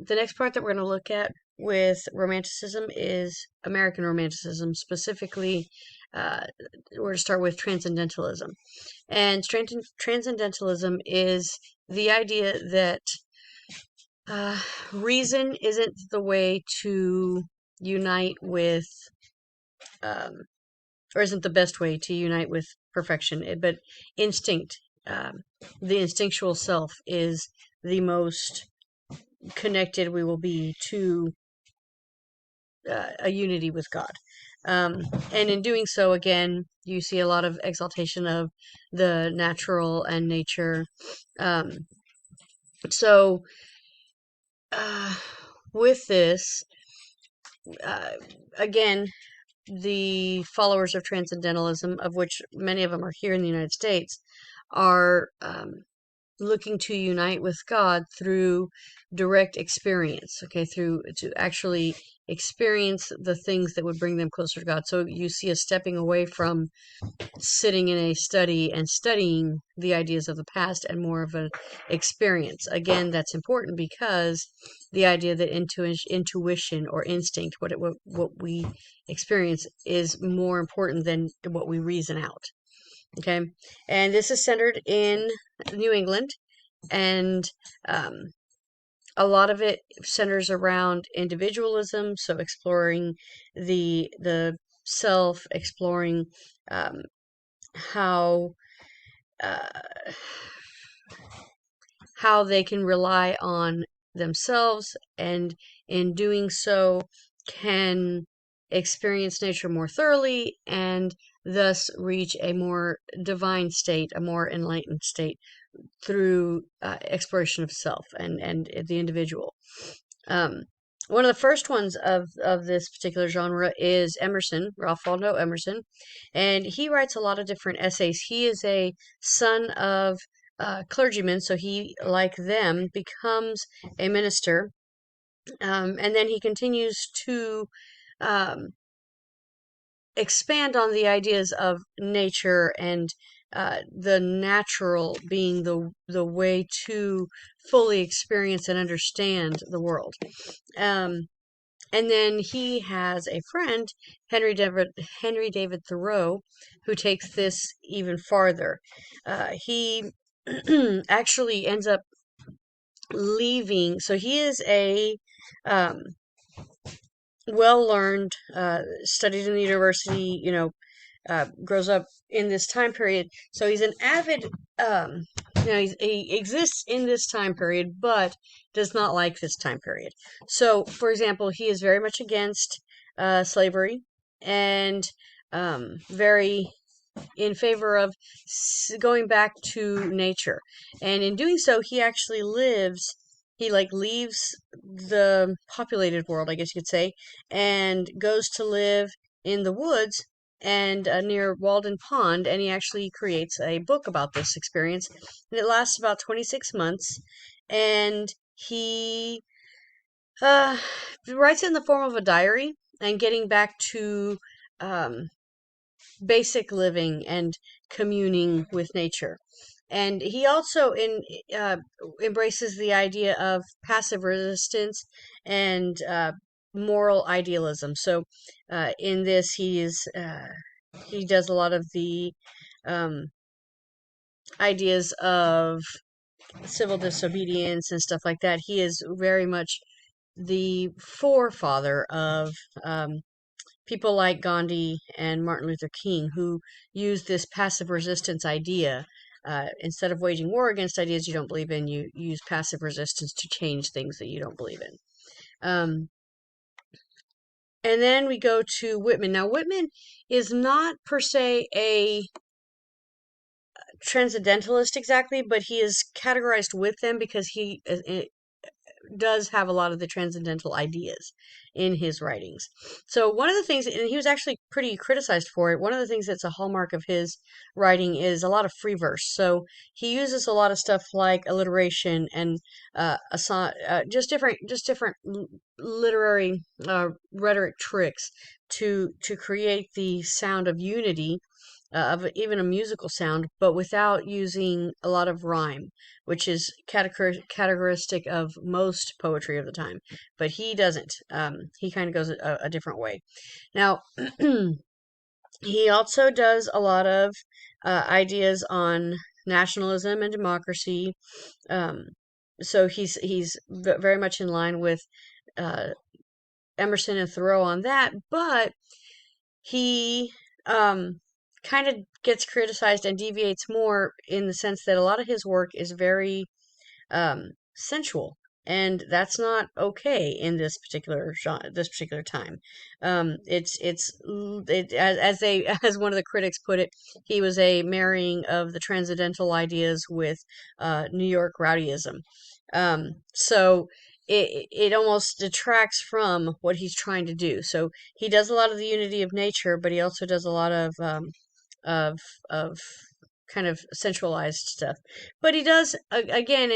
the next part that we're going to look at with Romanticism is American Romanticism. Specifically, we're going to start with Transcendentalism. And Transcendentalism is the idea that reason isn't the way to unite with, or isn't the best way to unite with perfection, but instinct, the instinctual self, is the most connected we will be to a unity with God. And in doing so, again, you see a lot of exaltation of the natural and nature. So, with this, again, the followers of Transcendentalism, of which many of them are here in the United States, are looking to unite with God through direct experience, okay, to actually experience the things that would bring them closer to God. So you see a stepping away from sitting in a study and studying the ideas of the past, and more of an experience. Again, that's important because the idea that intuition or instinct, what we experience, is more important than what we reason out. Okay, and this is centered in New England, and a lot of it centers around individualism, so exploring the self, exploring how how they can rely on themselves, and in doing so can experience nature more thoroughly, and thus reach a more divine state, a more enlightened state, through exploration of self and the individual. One of the first ones of this particular genre is Emerson, Ralph Waldo Emerson, and he writes a lot of different essays. He is a son of clergymen, so he, like them, becomes a minister, and then he continues to um, expand on the ideas of nature and the natural being the way to fully experience and understand the world. And then he has a friend, Henry David Thoreau, who takes this even farther. He actually ends up leaving. So he is a well-learned, studied in the university, grows up in this time period. So he's an avid, he exists in this time period, but does not like this time period. So, for example, he is very much against slavery, and very in favor of going back to nature. And in doing so, he actually leaves the populated world, I guess you could say, and goes to live in the woods and near Walden Pond, and he actually creates a book about this experience, and it lasts about 26 months, and he writes it in the form of a diary, and getting back to basic living and communing with nature. And he also embraces the idea of passive resistance and moral idealism. So in this, he does a lot of the ideas of civil disobedience and stuff like that. He is very much the forefather of people like Gandhi and Martin Luther King, who used this passive resistance idea. Instead of waging war against ideas you don't believe in, you use passive resistance to change things that you don't believe in. And then we go to Whitman. Now, Whitman is not per se a transcendentalist exactly, but he is categorized with them because he does have a lot of the transcendental ideas in his writings. So one of the things, and he was actually pretty criticized for it, one of the things that's a hallmark of his writing is a lot of free verse. So he uses a lot of stuff like alliteration and just different literary rhetoric tricks to create the sound of unity of even a musical sound, but without using a lot of rhyme, which is categoristic of most poetry of the time. But he doesn't. He kind of goes a different way. Now, he also does a lot of ideas on nationalism and democracy. Um, so he's very much in line with uh, Emerson and Thoreau on that, but he kind of gets criticized and deviates more in the sense that a lot of his work is very sensual, and that's not okay in this particular genre, this particular time. As they as one of the critics put it, he was a marrying of the transcendental ideas with New York rowdyism. So it almost detracts from what he's trying to do. So he does a lot of the unity of nature, but he also does a lot of of kind of centralized stuff. But he does again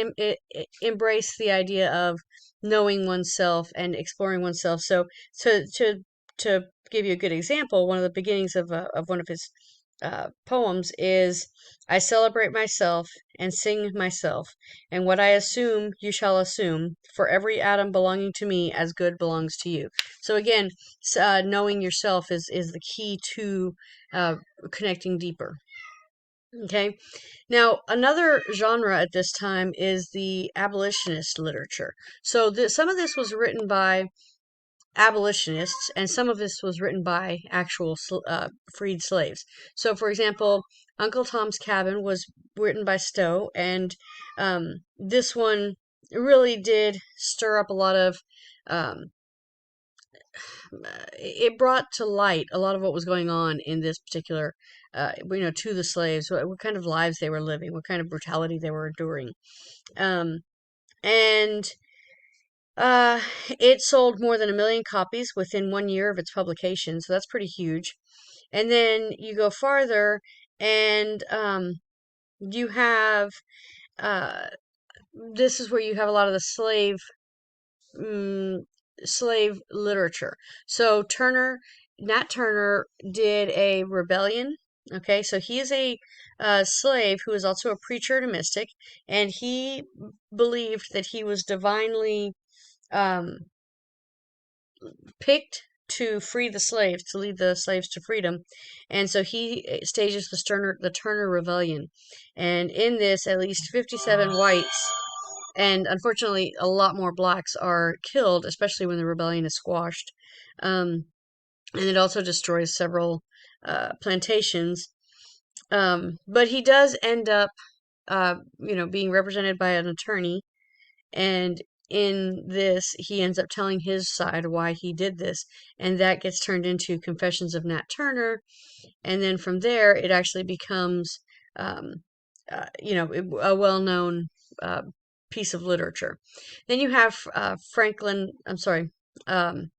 embrace the idea of knowing oneself and exploring oneself. So to give you a good example, one of the beginnings of one of his poems is, "I celebrate myself and sing myself, and what I assume you shall assume, for every atom belonging to me as good belongs to you." So again, knowing yourself is the key to connecting deeper. Okay. Now, another genre at this time is the abolitionist literature. So some of this was written by abolitionists, and some of this was written by actual freed slaves. So, for example, Uncle Tom's Cabin was written by Stowe, and this one really did stir up a lot of um, it brought to light a lot of what was going on in this particular, to the slaves, what kind of lives they were living, what kind of brutality they were enduring. Um, and uh, it sold more than 1 million copies within 1 year of its publication, so that's pretty huge. And then you go farther, and you have, uh, this is where you have a lot of the mm, slave literature. So Nat Turner did a rebellion. Okay, so he is a slave who is also a preacher and a mystic, and he believed that he was divinely um, picked to free the slaves, to lead the slaves to freedom. And so he stages the Turner Rebellion. And in this, at least 57 whites and unfortunately a lot more blacks are killed, especially when the rebellion is squashed. And it also destroys several plantations. But he does end up, being represented by an attorney, and in this, he ends up telling his side why he did this, and that gets turned into Confessions of Nat Turner, and then from there, it actually becomes, um, a well-known uh, piece of literature. Then you have um,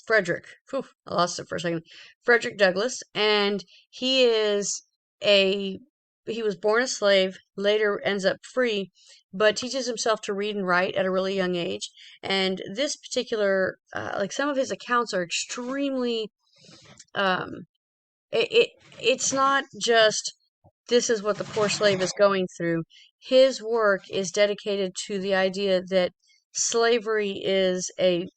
Frederick. Whew, I lost it for a second. Frederick Douglass, and he is a he was born a slave, later ends up free, but teaches himself to read and write at a really young age. And this particular, like some of his accounts are extremely, um, it's not just this is what the poor slave is going through. His work is dedicated to the idea that slavery is a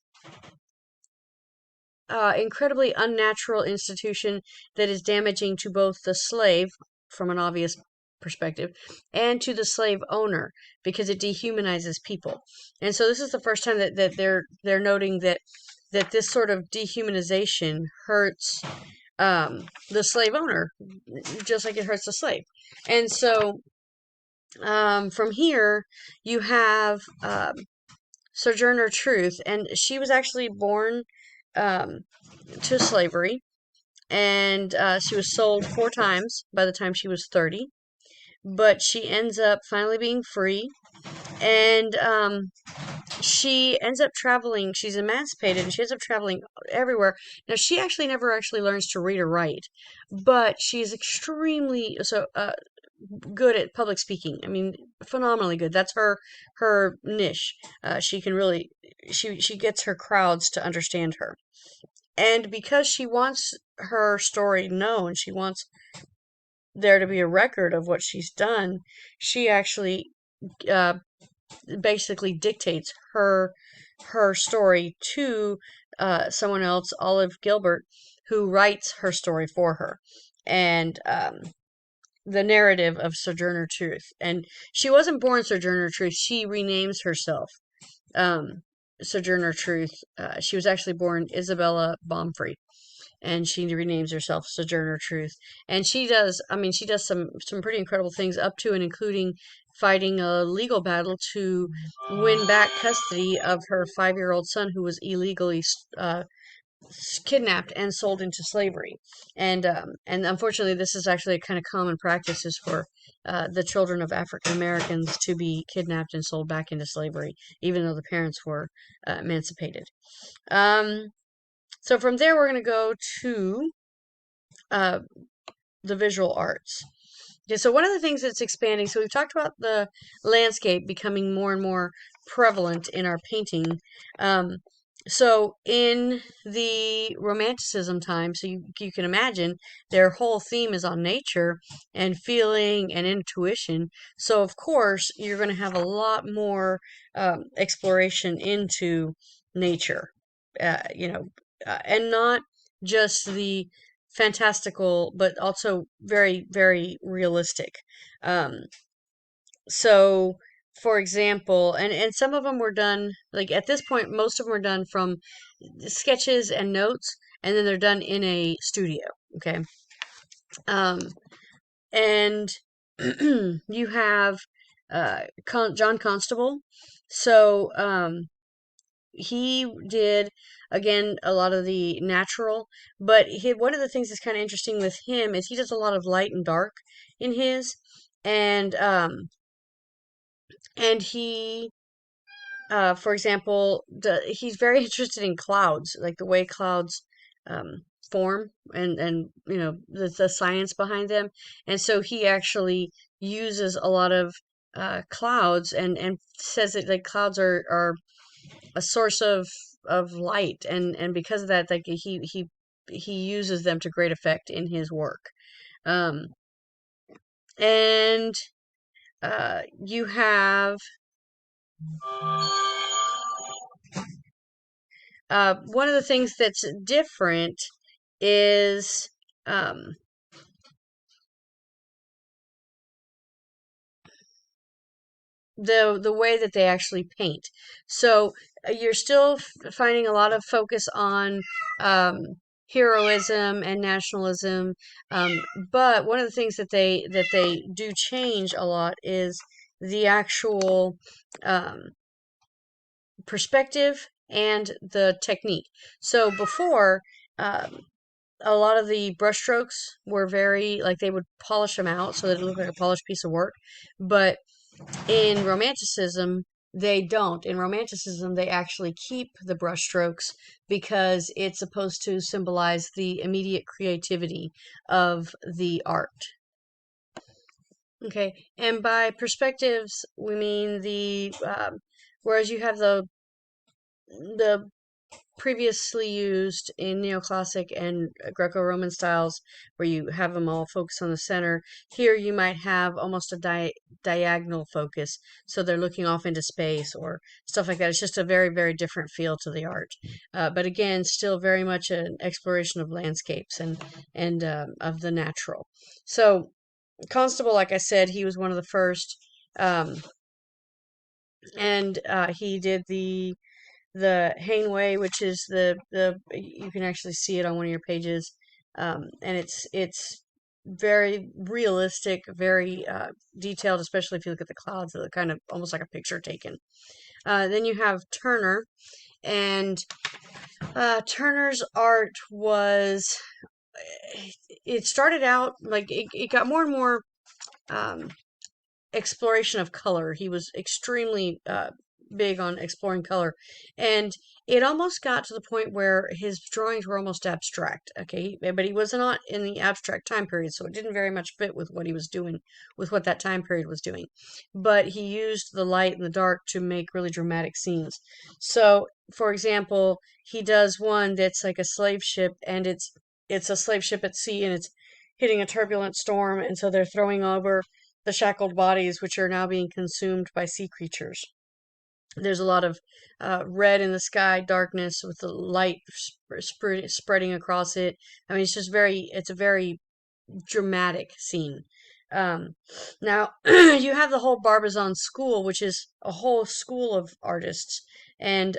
incredibly unnatural institution that is damaging to both the slave, from an obvious perspective, and to the slave owner because it dehumanizes people. And so this is the first time that they're noting that this sort of dehumanization hurts the slave owner just like it hurts the slave. And so from here you have Sojourner Truth, and she was actually born um, to slavery, and she was sold 4 times by the time she was 30. But she ends up finally being free, and she ends up traveling. She's emancipated, and she ends up traveling everywhere. Now, she actually never actually learns to read or write, but she's extremely good at public speaking. I mean, phenomenally good. That's her niche. She can really she gets her crowds to understand her. And because she wants her story known, she wants there to be a record of what she's done, she actually uh, basically dictates her story to someone else, Olive Gilbert, who writes her story for her. And the narrative of Sojourner Truth. And she wasn't born Sojourner Truth, she renames herself um, Sojourner Truth. She was actually born Isabella Baumfree, and she renames herself Sojourner Truth. And she does, I mean, she does some pretty incredible things, up to and including fighting a legal battle to win back custody of her 5-year-old son who was illegally kidnapped and sold into slavery. And unfortunately, this is actually a kind of common practice, is for the children of African Americans to be kidnapped and sold back into slavery, even though the parents were emancipated. Um, so from there, we're going to go to uh, the visual arts. Okay, so one of the things that's expanding, so we've talked about the landscape becoming more and more prevalent in our painting. Um, so in the Romanticism time, so you can imagine their whole theme is on nature and feeling and intuition. So of course you're going to have a lot more exploration into nature, and not just the fantastical, but also very, very realistic. Um, so, for example, and some of them were done, like at this point, most of them are done from sketches and notes, and then they're done in a studio. Okay. Um, and you have John Constable. So, he did, again, a lot of the natural, but one of the things that's kind of interesting with him is he does a lot of light and dark in his. And um and he for example, he's very interested in clouds, like the way clouds form, and the science behind them. And so he actually uses a lot of clouds, and says that like clouds are a source of light, and because of that, like he uses them to great effect in his work. um and you have one of the things that's different is um the way that they actually paint. So you're still finding a lot of focus on um, heroism and nationalism, um, but one of the things that they do change a lot is the actual um, perspective and the technique. So before. A lot of the brushstrokes were very, like, they would polish them out so that it looked like a polished piece of work, but in Romanticism, they don't. In Romanticism, they actually keep the brushstrokes because it's supposed to symbolize the immediate creativity of the art. Okay, and by perspectives, we mean whereas you have the previously used in neoclassic and Greco-Roman styles, where you have them all focus on the center. Here you might have almost a diagonal focus, so they're looking off into space or stuff like that. It's just a very, very different feel to the art. But again, still very much an exploration of landscapes and of the natural. So Constable, like I said, he was one of the first, um, and he did the Haneway, which is the you can actually see it on one of your pages, and it's very realistic, very detailed, especially if you look at the clouds. They look kind of almost like a picture taken. Then you have Turner, and Turner's art was, it started out like it got more and more um, exploration of color. He was extremely big on exploring color, and it almost got to the point where his drawings were almost abstract. Okay, but he was not in the abstract time period, so it didn't very much fit with what he was doing, with what that time period was doing. But he used the light and the dark to make really dramatic scenes. So, for example, he does one that's like a slave ship, and it's a slave ship at sea, and it's hitting a turbulent storm, and so they're throwing over the shackled bodies, which are now being consumed by sea creatures. There's a lot of red in the sky, darkness with the light spreading across it. I mean, it's a very dramatic scene. Um, Now, you have the whole Barbizon school, which is a whole school of artists. And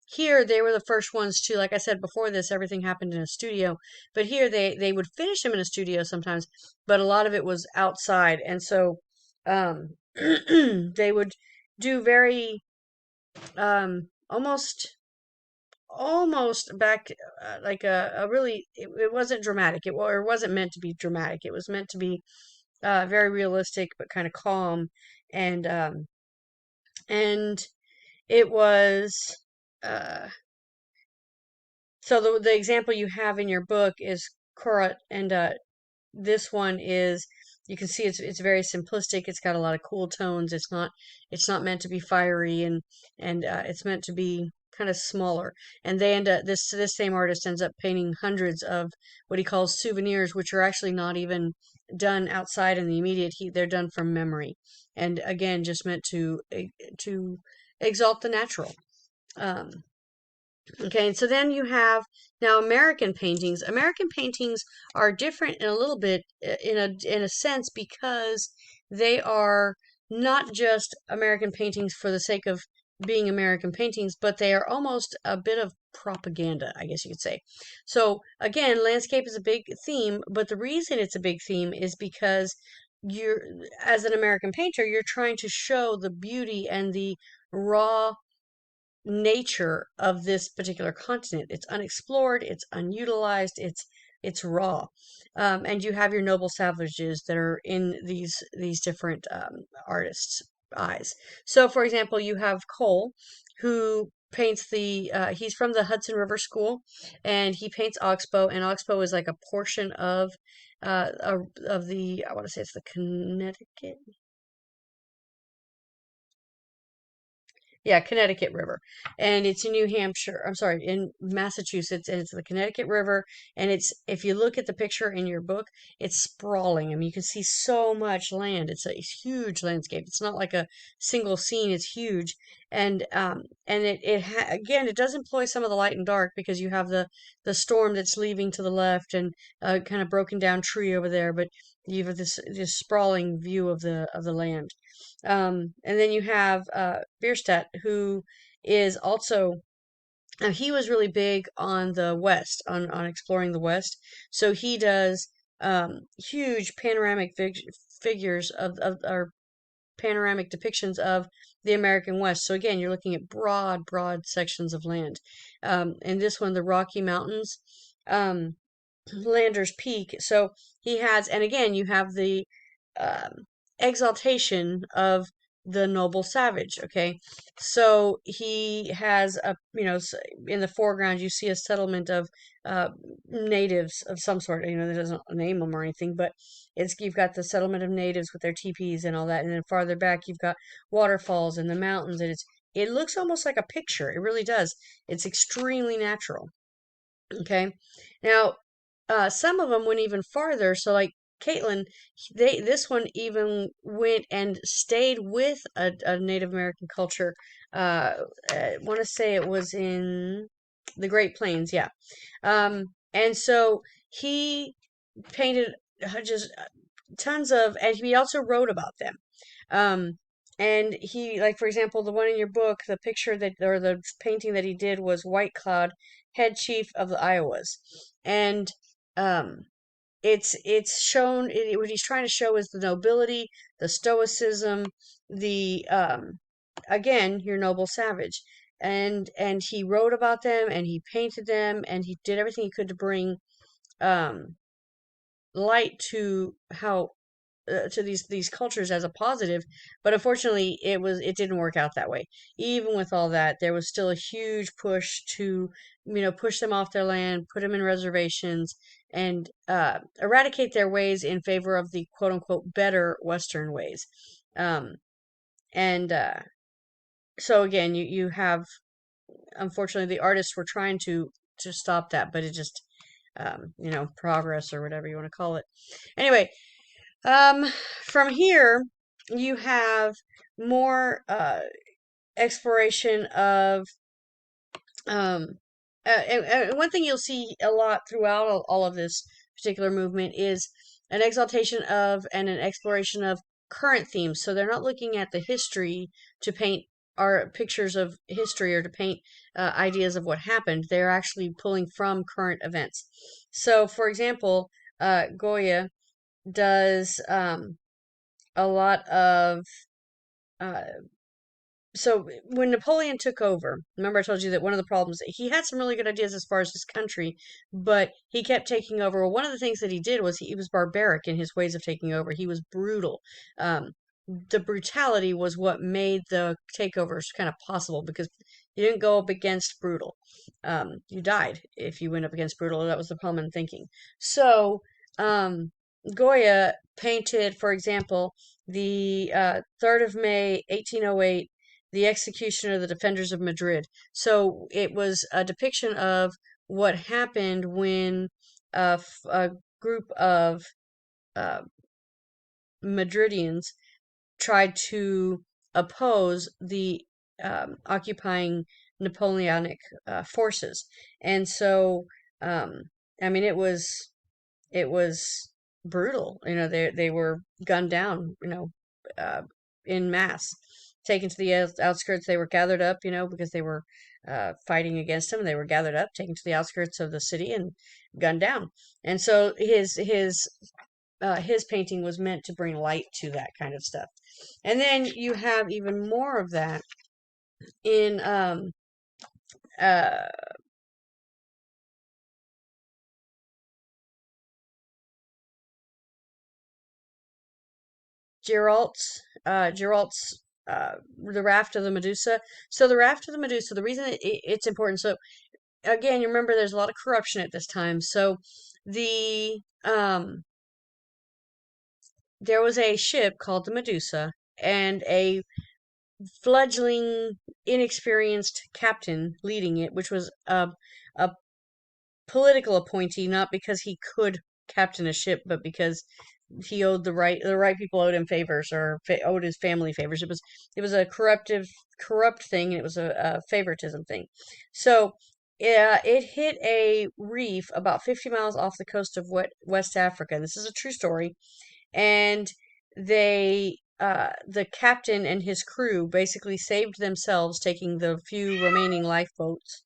here they were the first ones to, like I said before this, everything happened in a studio. But here they would finish them in a studio sometimes, but a lot of it was outside. And so they would do very almost back like a really it wasn't dramatic, it wasn't meant to be dramatic, it was meant to be very realistic but kind of calm, and and it was uh so the example you have in your book is Korat, and this one is, you can see it's very simplistic. It's got a lot of cool tones. It's not meant to be fiery, and it's meant to be kind of smaller. And they end up this same artist ends up painting hundreds of what he calls souvenirs, which are actually not even done outside in the immediate heat. They're done from memory, and again, just meant to exalt the natural. Um, Okay, and so then you have now American paintings. American paintings are different in a little bit, in a sense, because they are not just American paintings for the sake of being American paintings, but they are almost a bit of propaganda, I guess you could say. So again, landscape is a big theme, but the reason it's a big theme is because you're, as an American painter, you're trying to show the beauty and the raw nature of this particular continent. It's unexplored, it's unutilized, it's raw, and you have your noble savages that are in these different artists' eyes. So, for example, you have Cole, who paints the he's from the Hudson River School, and he paints Oxbow, and Oxbow is like a portion of the, I want to say it's the Connecticut. Yeah, Connecticut River. And it's in New Hampshire. I'm sorry, in Massachusetts, and it's the Connecticut River. And it's, if you look at the picture in your book, it's sprawling. I mean, you can see so much land. It's a huge landscape. It's not like a single scene, it's huge. And again, it does employ some of the light and dark, because you have the storm that's leaving to the left, and a kind of broken down tree over there, but you have this sprawling view of the land. And then you have Bierstadt, who is also, he was really big on the West, on exploring the West. So he does huge panoramic figures or panoramic depictions of the American West. So again, you're looking at broad sections of land. And this one, the Rocky Mountains, um, Lander's Peak. So he has, and again, you have the um, exaltation of the noble savage. Okay, so he has in the foreground you see a settlement of uh, natives of some sort. That doesn't name them or anything, but you've got the settlement of natives with their teepees and all that, and then farther back you've got waterfalls and the mountains, and it looks almost like a picture. It really does. It's extremely natural. Okay, now some of them went even farther. So like Caitlin, this one even went and stayed with a Native American culture. I want to say it was in the Great Plains, yeah. And so he painted just tons of, and he also wrote about them. Um, and he, like, for example, the one in your book, the picture that, or the painting that he did was White Cloud, head chief of the Iowas. And um, it's shown, what he's trying to show is the nobility, the stoicism, the, again, your noble savage. And he wrote about them, and he painted them, and he did everything he could to bring um, light to how to these cultures as a positive, but unfortunately it didn't work out that way. Even with all that, there was still a huge push to push them off their land, put them in reservations, and eradicate their ways in favor of the quote unquote better Western ways. Um, and so again, you have, unfortunately, the artists were trying to stop that, but it just progress or whatever you want to call it. Anyway, um, from here, you have more exploration of um, and one thing you'll see a lot throughout all of this particular movement is an exaltation of and an exploration of current themes. So they're not looking at the history to paint our pictures of history or to paint ideas of what happened. They're actually pulling from current events. So, for example, Goya does a lot of uh, so when Napoleon took over, remember I told you that one of the problems, he had some really good ideas as far as his country, but he kept taking over. Well, one of the things that he did was he was barbaric in his ways of taking over. He was brutal. Um, the brutality was what made the takeovers kind of possible because you didn't go up against brutal. You died if you went up against brutal. That was the common thinking. So, Goya painted, for example, the 3rd of May, 1808, the execution of the defenders of Madrid. So it was a depiction of what happened when a group of uh, Madridians tried to oppose the occupying Napoleonic forces. And so, I mean, it was brutal. They were gunned down, uh, in mass, taken to the outskirts. They were gathered up, because they were fighting against him. They were gathered up, taken to the outskirts of the city, and gunned down. And so his painting was meant to bring light to that kind of stuff. And then you have even more of that in uh, Geralt's The Raft of the Medusa. So the Raft of the Medusa, the reason it's important. So again, you remember there's a lot of corruption at this time. So the there was a ship called the Medusa, and a fledgling, inexperienced captain leading it, which was a political appointee, not because he could captain a ship, but because he owed the right people owed him favors or owed his family favors. It was a corrupt thing, and it was a favoritism thing. So yeah, it hit a reef about 50 miles off the coast of West Africa. This is a true story, and the captain and his crew basically saved themselves, taking the few remaining lifeboats.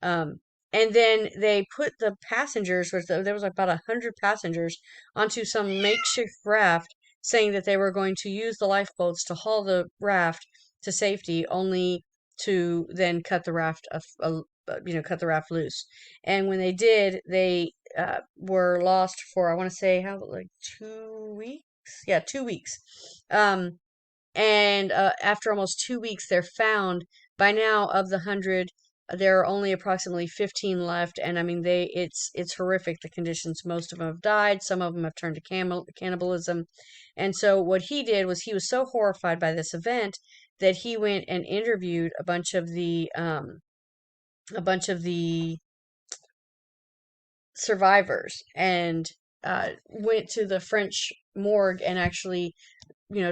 Um, and then they put the passengers, which there was about 100 passengers, onto some makeshift raft, saying that they were going to use the lifeboats to haul the raft to safety, only to then cut the raft loose. And when they did, they were lost for, I want to say, how, like 2 weeks? Yeah, 2 weeks. Um, and after almost 2 weeks, they're found. By now, of the 100, there are only approximately 15 left, and I mean, it's horrific, the conditions. Most of them have died. Some of them have turned to cannibalism. And so what he did was, he was so horrified by this event that he went and interviewed a bunch of the survivors, and went to the French morgue and actually,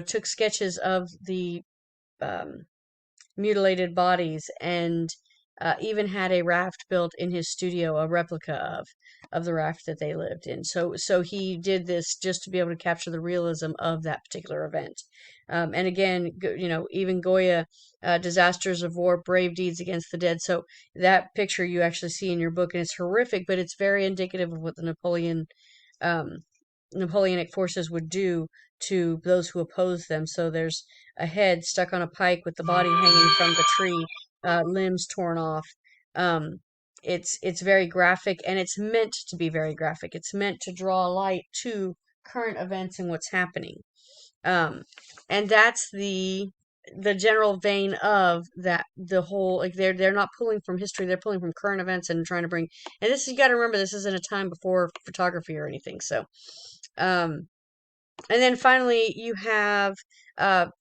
took sketches of the um, mutilated bodies, and even had a raft built in his studio, a replica of the raft that they lived in. So he did this just to be able to capture the realism of that particular event. And again, even Goya, disasters of war, brave deeds against the dead. So that picture you actually see in your book, and it's horrific, but it's very indicative of what the um, Napoleonic forces would do to those who oppose them. So there's a head stuck on a pike with the body hanging from the tree, limbs torn off. Um, it's very graphic, and it's meant to be very graphic. It's meant to draw light to current events and what's happening. Um, and that's the general vein of that. The whole, like, they're not pulling from history, they're pulling from current events and trying to bring. And this, you got to remember, this isn't a time before photography or anything. So, um, and then finally you have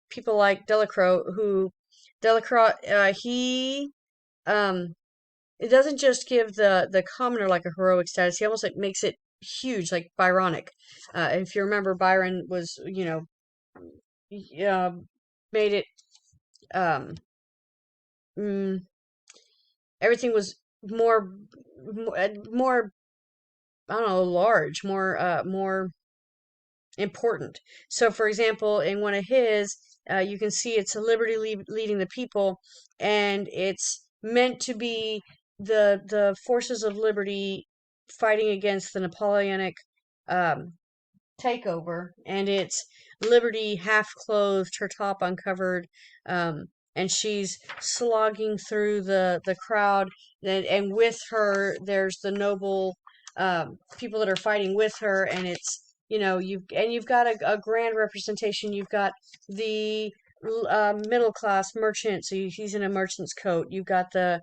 people like Delacroix, who Delacroix, he um it doesn't just give the commoner like a heroic status. He almost like makes it huge, like Byronic. If you remember, Byron was, uh, made it, um, mm, everything was more, I don't know, large, more important. So, for example, in one of his, you can see it's a liberty leading the people, and it's meant to be the forces of liberty fighting against the Napoleonic um, takeover, and it's Liberty half clothed, her top uncovered, um, and she's slogging through the crowd, and with her there's the noble people that are fighting with her, and it's, you've got a grand representation. You've got the middle class merchant, so he's in a merchant's coat. You've got the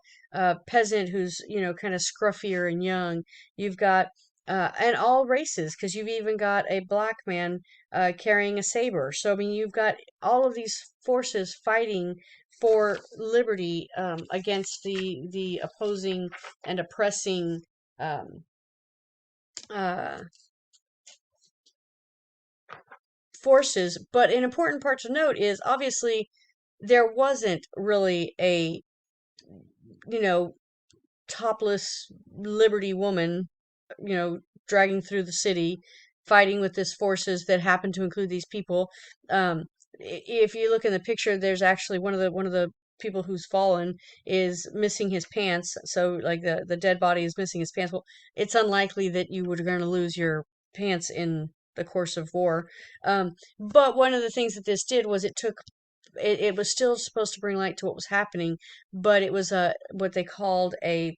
peasant who's, kind of scruffier and young. You've got and all races, because you've even got a black man carrying a saber. So, I mean, you've got all of these forces fighting for liberty, against the opposing and oppressing um, uh, forces. But an important part to note is, obviously, there wasn't really a, you know topless liberty woman, you know, dragging through the city, fighting with these forces that happen to include these people. Um, if you look in the picture, there's actually one of the people who's fallen is missing his pants. So, like, the dead body is missing his pants. Well, it's unlikely that you were going to lose your pants in the course of war. But one of the things that this did was it was still supposed to bring light to what was happening, but it was a what they called a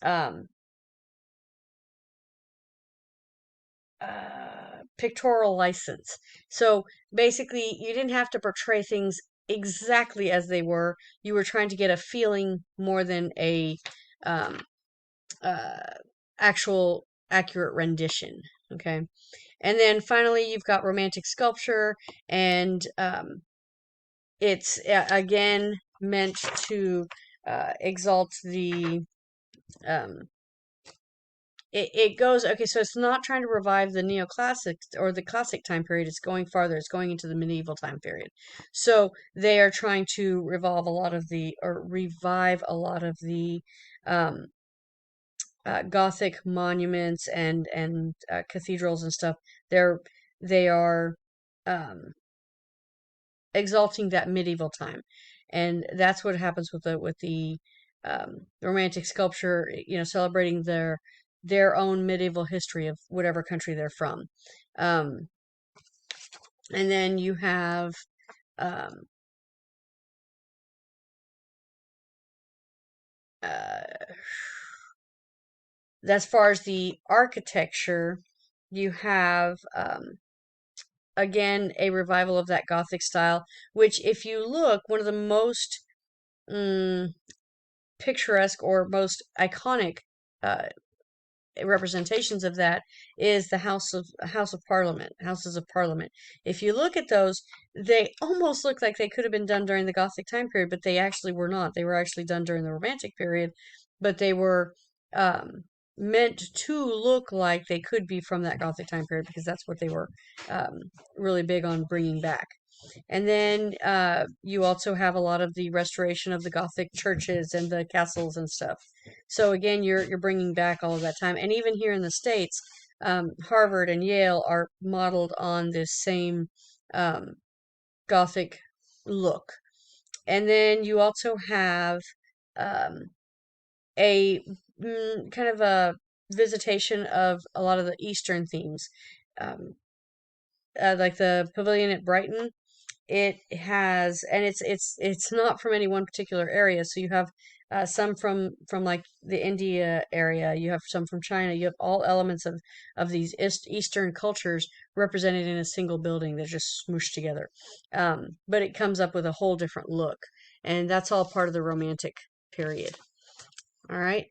um, pictorial license. So basically, you didn't have to portray things exactly as they were. You were trying to get a feeling more than a um, uh, actual accurate rendition. Okay, and then finally, you've got romantic sculpture, and it's again meant to exalt the um, it goes, okay, so it's not trying to revive the neoclassic or the classic time period. It's going farther. It's going into the medieval time period. So they are trying to revive a lot of the um, Gothic monuments and cathedrals and stuff. They are um, exalting that medieval time, and that's what happens with the romantic sculpture. Celebrating their own medieval history of whatever country they're from. um, and then you have um, uh, as far as the architecture, you have again a revival of that Gothic style, which, if you look, one of the most mm, picturesque or most iconic uh, representations of that is the House of Parliament, Houses of Parliament. If you look at those, they almost look like they could have been done during the Gothic time period, but they actually were not. They were actually done during the Romantic period, but they were um, meant to look like they could be from that Gothic time period, because that's what they were um, really big on bringing back. And then you also have a lot of the restoration of the Gothic churches and the castles and stuff. So again, you're bringing back all of that time. And even here in the States, Harvard and Yale are modeled on this same um, Gothic look. And then you also have um, a kind of a visitation of a lot of the Eastern themes. Um, like the Pavilion at Brighton, it has, and it's not from any one particular area. So you have some from like the India area. You have some from China. You have all elements of these Eastern cultures represented in a single building. They're just smooshed together, but it comes up with a whole different look, and that's all part of the Romantic period. All right.